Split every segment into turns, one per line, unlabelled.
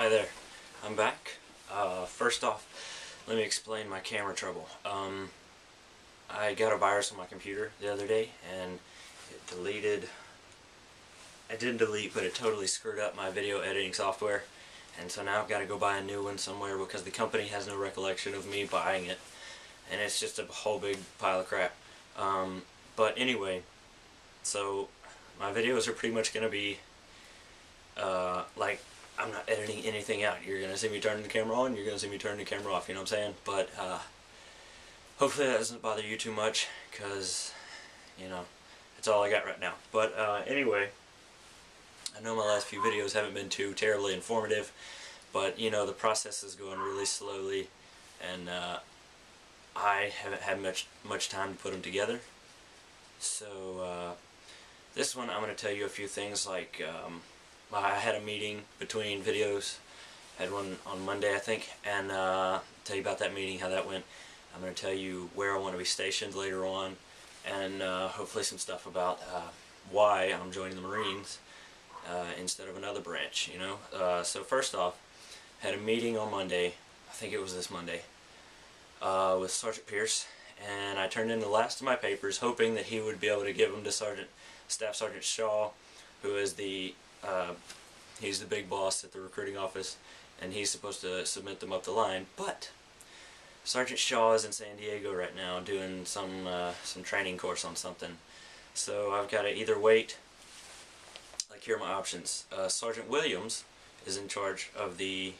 Hi there, I'm back. First off, let me explain my camera trouble. I got a virus on my computer the other day and it didn't delete, but it totally screwed up my video editing software, and so now I've got to go buy a new one somewhere because the company has no recollection of me buying it, and it's just a whole big pile of crap. But anyway, so my videos are pretty much going to be like, I'm not editing anything out. You're going to see me turn the camera on, you're going to see me turn the camera off, you know what I'm saying? But hopefully that doesn't bother you too much, because, you know, it's all I got right now. But anyway, I know my last few videos haven't been too terribly informative, but, you know, the process is going really slowly, and I haven't had much time to put them together. So this one I'm going to tell you a few things, like I had a meeting between videos. I had one on Monday, I think, and tell you about that meeting, how that went. I'm going to tell you where I want to be stationed later on, and hopefully some stuff about why I'm joining the Marines instead of another branch, you know. So first off, had a meeting on Monday, I think it was this Monday, with Sgt Peirce, and I turned in the last of my papers hoping that he would be able to give them to Staff Sergeant Shaw, who is he's the big boss at the recruiting office, and he's supposed to submit them up the line. But Sergeant Shaw is in San Diego right now doing some training course on something, so I've got to either wait. Like, here are my options. Sergeant Williams is in charge of the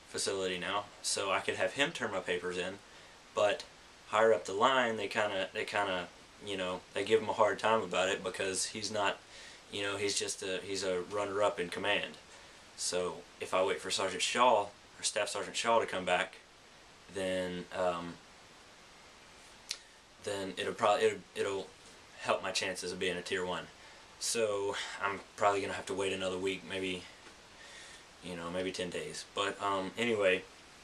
facility now, so I could have him turn my papers in, but higher up the line they kind of you know, they give him a hard time about it because he's not, you know, he's a runner-up in command. So if I wait for Sergeant Shaw, or Staff Sergeant Shaw, to come back, then it'll help my chances of being a Tier 1. So I'm probably gonna have to wait another week, maybe, you know, maybe 10 days. But anyway,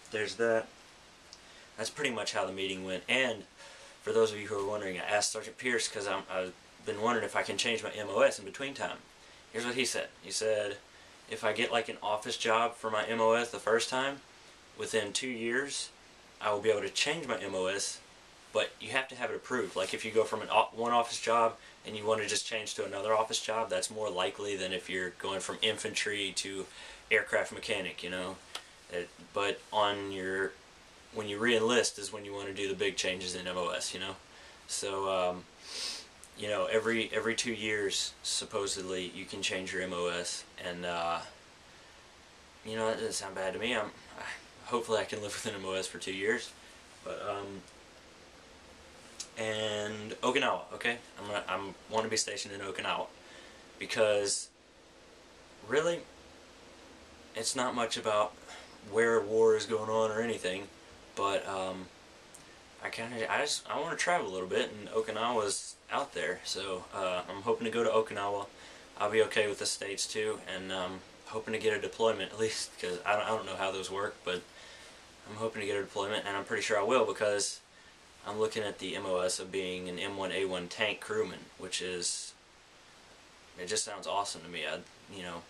there's that. That's pretty much how the meeting went. And for those of you who are wondering, I asked Sgt Peirce because I've been wondering if I can change my MOS in between time. Here's what he said. He said, if I get like an office job for my MOS the first time, within 2 years, I will be able to change my MOS, but you have to have it approved. Like, if you go from one office job and you want to just change to another office job, that's more likely than if you're going from infantry to aircraft mechanic, you know. But when you re-enlist is when you want to do the big changes in MOS, you know. So you know, every 2 years, supposedly, you can change your MOS, and you know, that doesn't sound bad to me. Hopefully I can live with an MOS for 2 years. But and Okinawa, okay? I want to be stationed in Okinawa, because really, it's not much about where war is going on or anything, but I want to travel a little bit, and Okinawa's out there, so I'm hoping to go to Okinawa. I'll be okay with the States too, and hoping to get a deployment, at least, because I don't know how those work, but I'm hoping to get a deployment, and I'm pretty sure I will, because I'm looking at the MOS of being an M1A1 tank crewman, which is, it just sounds awesome to me. I'd, you know,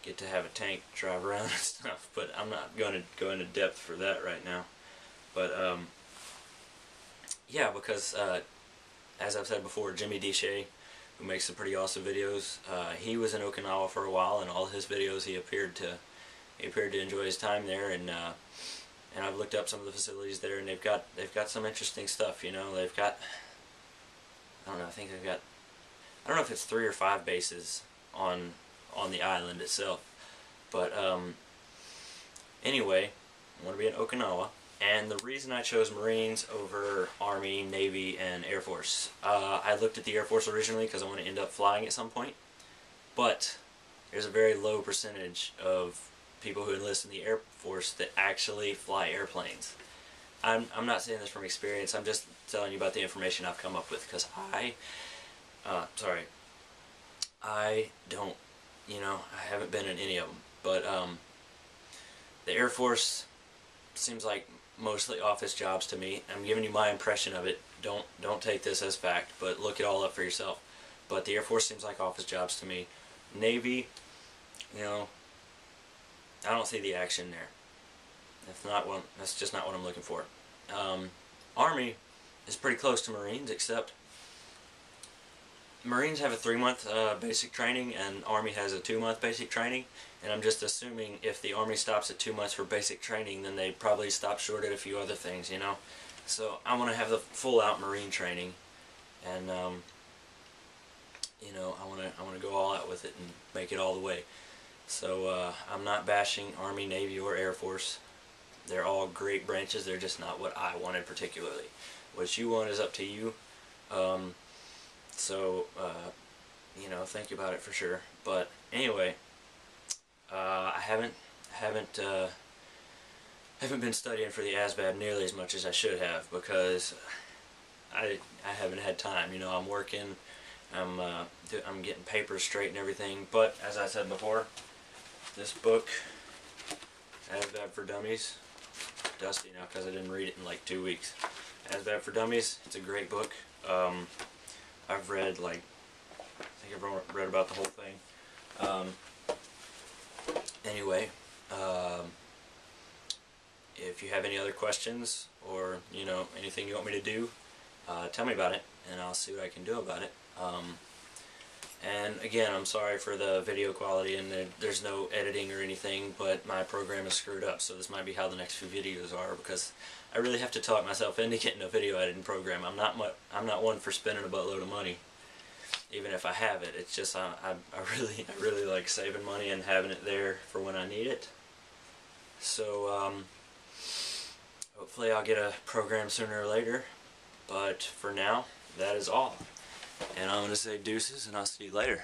get to have a tank drive around and stuff, but I'm not going to go into depth for that right now. But yeah, because as I've said before, Jimmy.D, who makes some pretty awesome videos, he was in Okinawa for a while, and all his videos he appeared to enjoy his time there, and I've looked up some of the facilities there, and they've got some interesting stuff, you know. They've got, I don't know, I think they've got, I don't know if it's 3 or 5 bases on the island itself, but anyway, I want to be in Okinawa. And the reason I chose Marines over Army, Navy, and Air Force, I looked at the Air Force originally because I want to end up flying at some point, but there's a very low percentage of people who enlist in the Air Force that actually fly airplanes. I'm not saying this from experience, I'm just telling you about the information I've come up with, because I don't, you know, I haven't been in any of them, but the Air Force seems like mostly office jobs to me. I'm giving you my impression of it. Don't take this as fact, but look it all up for yourself. But the Air Force seems like office jobs to me. Navy, you know, I don't see the action there. That's just not what I'm looking for. Army is pretty close to Marines, except Marines have a 3-month basic training and Army has a 2-month basic training, and I'm just assuming if the Army stops at 2 months for basic training, then they probably stop short at a few other things, you know. So I want to have the full-out Marine training, and you know, I want to go all out with it and make it all the way. So I'm not bashing Army, Navy, or Air Force. They're all great branches. They're just not what I wanted particularly. What you want is up to you. You know, think about it for sure. But anyway, I haven't been studying for the ASVAB nearly as much as I should have, because I haven't had time. You know, I'm working, I'm getting papers straight and everything. But as I said before, this book, ASVAB for Dummies, dusty now because I didn't read it in like 2 weeks. ASVAB for Dummies, it's a great book. I've read like, I think I've read about the whole thing. Anyway, if you have any other questions, or you know, anything you want me to do, tell me about it and I'll see what I can do about it. And again, I'm sorry for the video quality, and there's no editing or anything, but my program is screwed up, so this might be how the next few videos are, because I really have to talk myself into getting a video editing program. I'm not one for spending a buttload of money, even if I have it. It's just I really like saving money and having it there for when I need it. So hopefully I'll get a program sooner or later, but for now, that is all. And I'm going to say deuces, and I'll see you later.